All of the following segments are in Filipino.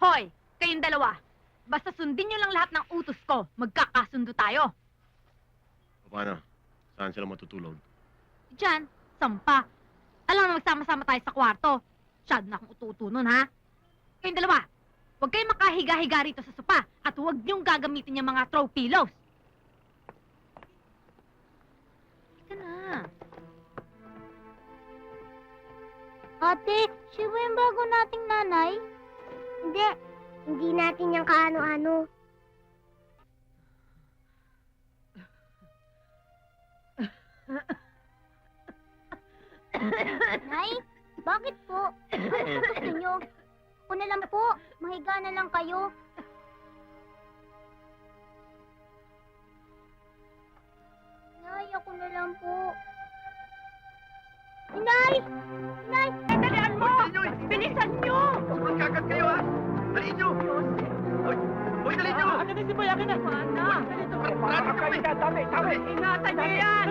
Hoy, kayong dalawa. Basta sundin nyo lang lahat ng utos ko. Magkakasundo tayo. Paano? Saan sila matutulog? Diyan, sampa. Alam na magsama-sama tayo sa kwarto. Masyado na akong ututo nun, ha? Kayong dalawa, huwag kayong makahiga-higa rito sa sopa at huwag niyong gagamitin yung mga throw pillows. Ika na. Ate, siya ba yung bago nating nanay? Hindi. Hindi natin yung kaano-ano. Nay, bakit po? Ano ba gusto nyo? Ako na lang po. Mahiga na lang kayo. Nay, ako na lang po. Nay! Nay! Dalian mo! Bilisan nyo! Magkakat kayo, ha? Daliin nyo! Hoy, daliin nyo! Ano na si Bayakin na? Mana! Dami. Ingatan nyo yan!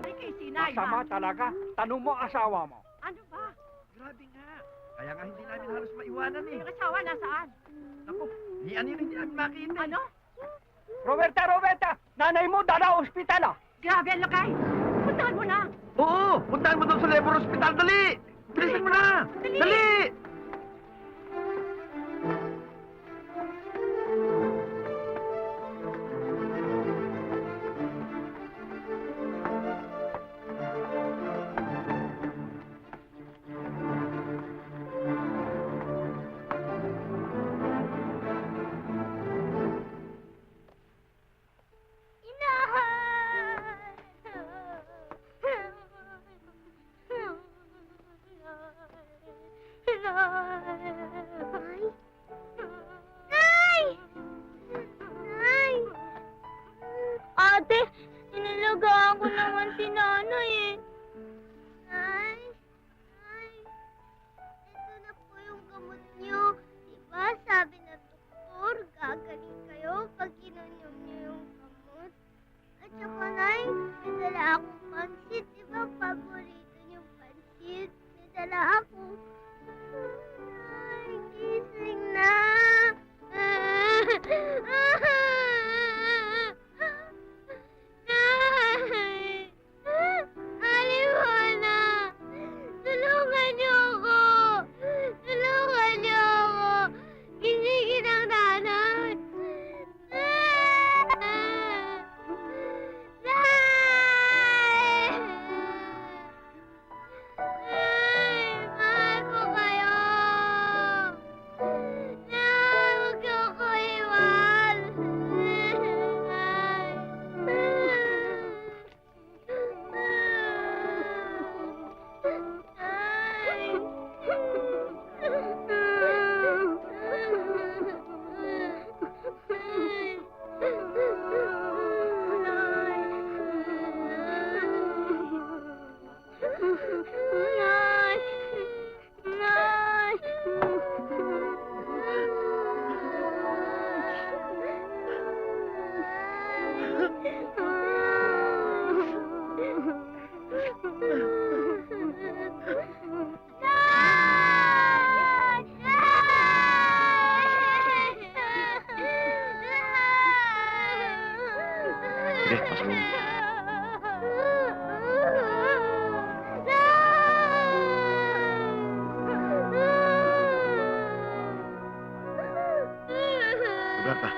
Ay, kay Sinay, Sama talaga. Tanong mo asawa mo. Ano ba? Grabe nga. Kaya nga hindi namin halos maiwanan eh. Yung asawa nasaan? Naku, ano yun hindi namin makita. Ano? Roberta! Nanay mo dala ospital ah! Grabe ang lakay! Puntahan mo na! Oo! Puntahan mo doon sa Lebor Hospital, dali! Bilisan mo na! Dali! Dali! Ate, inalagaan ko naman si nanay eh. Nay, ito na po yung gamot niyo. Diba sabi ng doktor, gagaling kayo pag ininom niyo yung gamot. At saka nay, may dala akong pansit. Diba paborito niyong pansit? May dala ako. Nay, gising na. Nay! Alimona! Tulungan niyo ako! Tulungan niyo ako! Gisingin ang nanay! Nay! Mahal ko kayo! Nay, huwag niyo ako iwan! Sige, pasok mo. Roberta,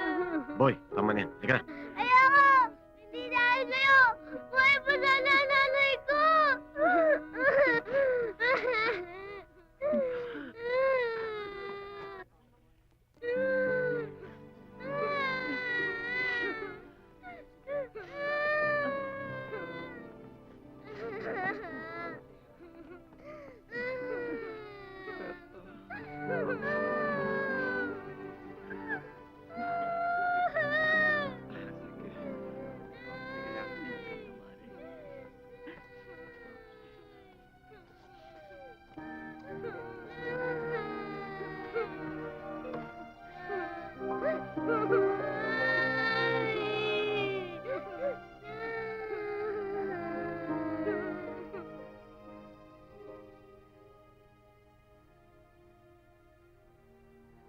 boy, tama na yan. Halika na. Ayoko! Hindi dahil sa'yo! Buhay pa sana ang nanay ko!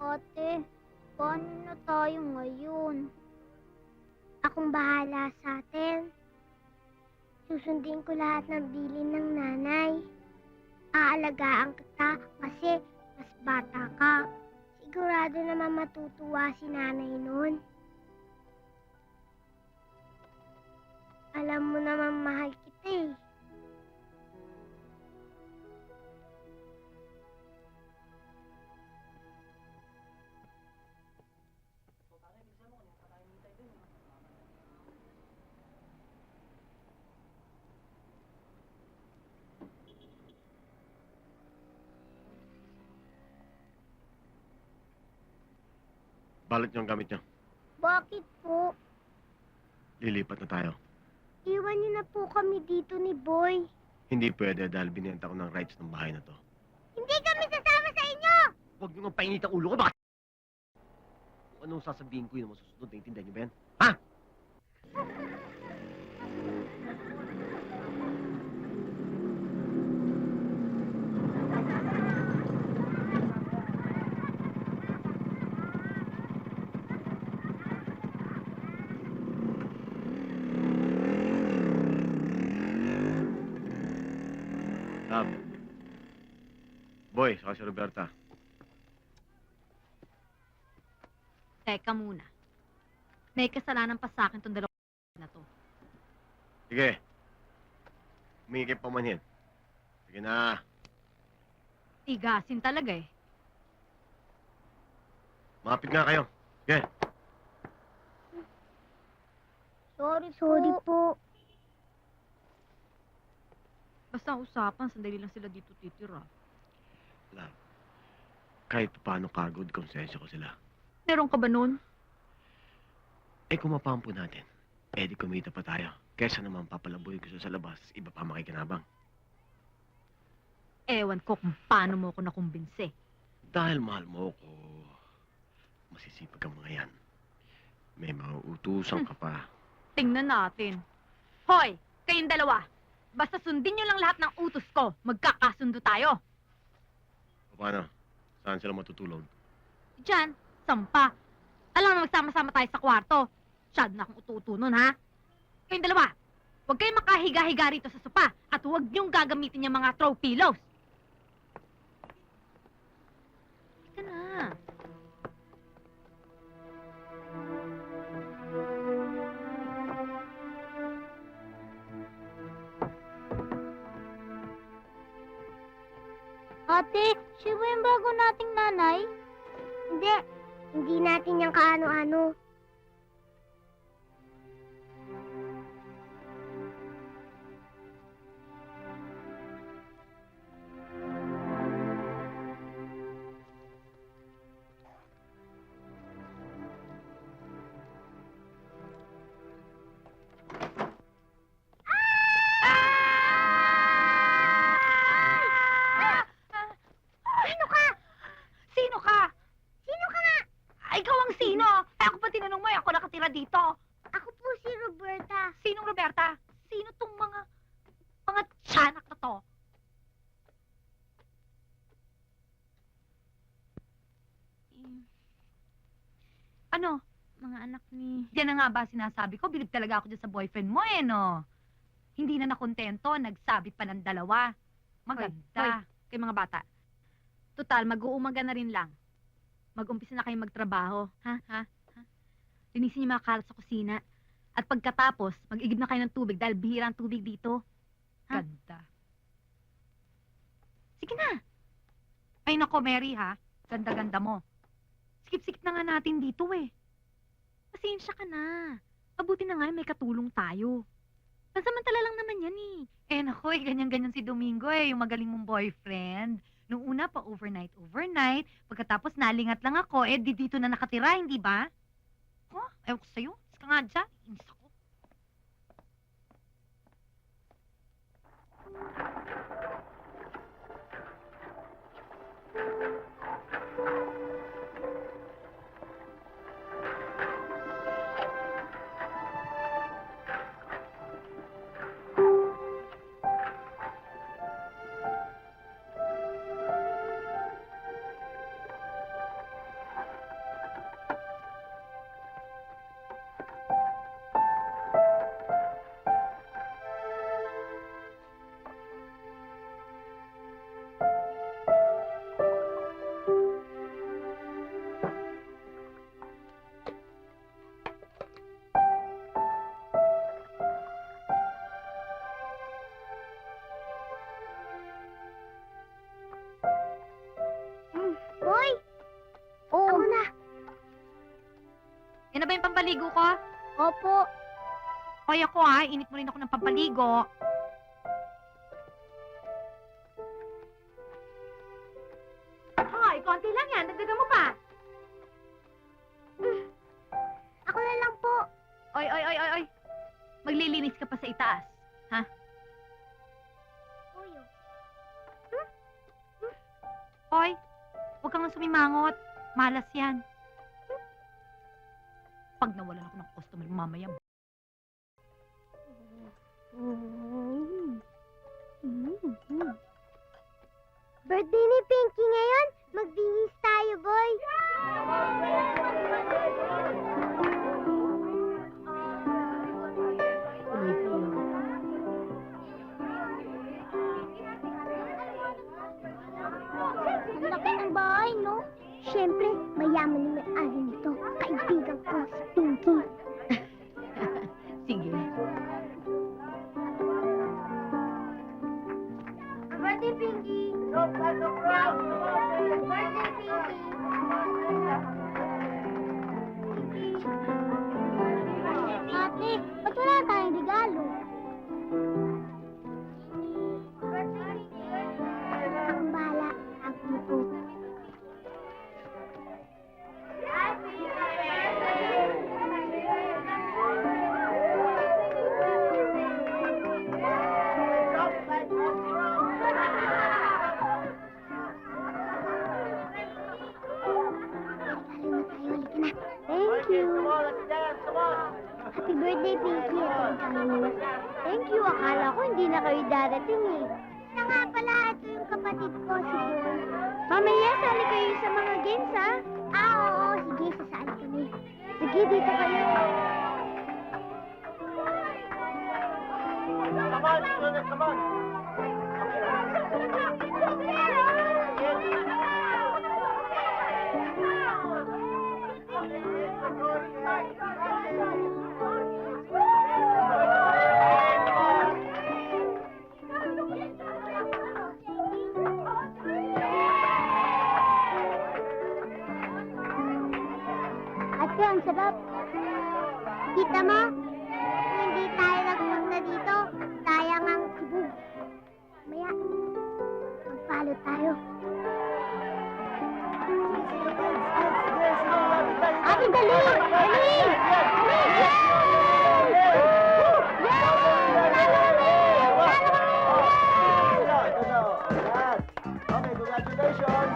Ate, Ate, paano na tayo ngayon? Akong bahala sa atin. Susundin ko lahat ng bilin ng nanay. Aalagaan kita kasi mas bata ka. Sigurado naman matutuwa si nanay nun. Alam mo naman mahal kita eh. Balot niyo ang gamit niyo. Bakit po? Lilipat na tayo. Iwan niyo na po kami dito ni Boy. Hindi pwede dahil binenta ko ng rights ng bahay na to. Hindi kami sasama sa inyo! Huwag niyo nga painit ang ulo ko, baka... Kung anong sasabihin ko yun ang masusunod, naiintindihan niyo ba yan? Ha? Boy, saka si Roberta. Teka muna. May kasalanan pa sa akin tong dalawang na to. Sige. Humingi kayo pamanhin. Sige na. Tigasin talaga eh. Mapit nga kayo. Sige. Sorry po. Basta usapan, sandali lang sila dito titira. Love. Kahit paano kagod, konsensya ko sila. Meron ka ba nun? Eh kung mapampo natin, eh di kumita pa tayo. Kesa naman papalabuhin ko sa labas, iba pa makikinabang. Ewan ko kung paano mo ako nakumbinse. Dahil mahal mo ako, masisipag ang mga yan. May mga utusan ka pa. Tingnan natin. Hoy, kayong dalawa. Basta sundin nyo lang lahat ng utos ko. Magkakasundo tayo. Paano? Saan sila matutulog? Diyan, sampa. Alam na magsama-sama tayo sa kwarto. Masyado na akong ututo nun, ha? Kayong dalawa, huwag kayong makahiga-higa rito sa sopa at huwag niyong gagamitin yung mga throw pillows. Halika na. Ate, siya ba yung bago nating nanay? Hindi. Hindi natin yung kaano-ano. Sino ka? Sino ka? Sino ka nga? Ikaw ang sino? Ako pa tinanong mo, ako nakatira dito. Ako po si Roberta. Sinong Roberta? Sino tong mga tiyanak na to? Ano? Mga anak ni... Yan na nga ba sinasabi ko? Bilib talaga ako dyan sa boyfriend mo eh, no? Hindi na nakontento, nagsabi pa ng dalawa. Maganda. Kay mga bata. Total, mag-uumaga na rin lang. Mag-umpisa na kayong magtrabaho. Ha? Linisin yung mga kalat sa kusina. At pagkatapos, mag-igib na kayo ng tubig dahil bihira ang tubig dito. Ha? Ganda. Sige na. Ay nako, Mary ha. Ganda-ganda mo. Skip-skip na nga natin dito eh. Pasensya ka na. Mabuti na nga may katulong tayo. Pansamantala lang naman yan eh. Eh nako, ganyan-ganyan si Domingo eh, yung magaling mong boyfriend. Nung una pa overnight. Pagkatapos nalingat lang ako, eh di dito na nakatira, hindi ba? Oh, ewan ko sa'yo. Iska nga dyan. Inis ako. Yan na ba yung pampaligo ko? Opo. Hoy ako init mo rin ako ng pampaligo. Hoy, konti lang yan. Dagdagan mo pa. Ako na lang po. Oy. Maglilinis ka pa sa itaas. Kuyo. Hoy, huwag kang sumimangot. Malas yan. Pag nawalan ako ng customer mamaya. Birthday ni Pinky ngayon. Magbihis tayo, boy. Ang laki ng bahay, no? Siyempre, mayaman ni may-ari nito. Kaibigan ko si Pinky. Sige. Birthday, Pinky! Birthday, Pinky! Ate, ba't wala tayong regalo? Akong bahala. Ako po. Thank you. Happy birthday, Pinky. Ito ang tanong. Thank you. Akala ko hindi na kayo darating eh. Siya nga pala, ito yung kapatid ko, si Boy. Mamaya, sali kayo sa mga games, ha? Oo. Sige, sasali kami. Sige, dito kayo. Come on. Ate, ang sarap. Kita mo? Kung hindi tayo nagpunta dito, sayang ang Cebu. Maya, magpalo tayo. Ate, dali! Dali! Okay, congratulations.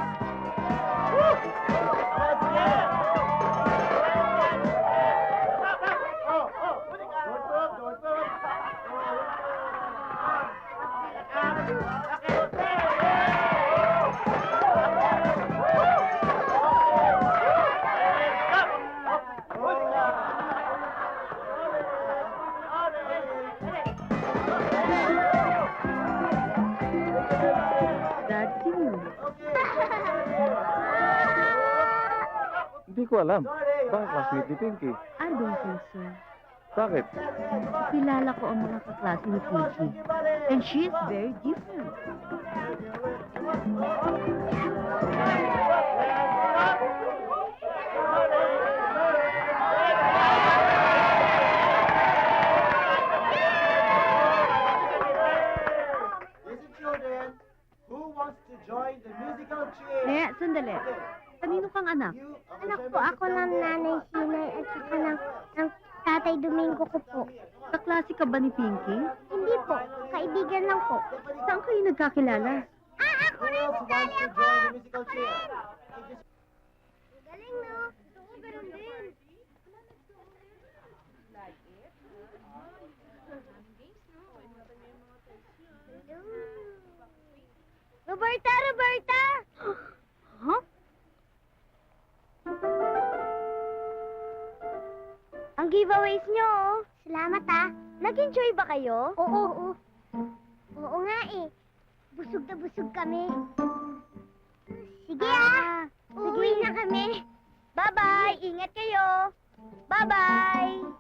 Hindi ko alam. Baka classmate ni Pinky. I don't think so. Bakit? Kilala ko ang mga kaklase ni Pinky. And she is very different. Listen, children. Who wants to join the musical chair? Kaya, sandali. Kanino kang anak? Anak po ako ng nanay Sinay at saka ng tatay Domingo ko po. Kaklase ka ba ni Pinky? Hindi po, kaibigan lang po. Saan kayo nagkakilala? Ako Who rin, else wants to join the musical chair? Galing, no? Gusto ko ganun din. Roberta! Roberta! Huh? Ang giveaways nyo, oh. Salamat, ah. Nag-enjoy ba kayo? Oo. Oo nga, eh. Busog na busog kami. Sige, ah. Uuwi na kami. Bye-bye. Ingat kayo. Bye-bye.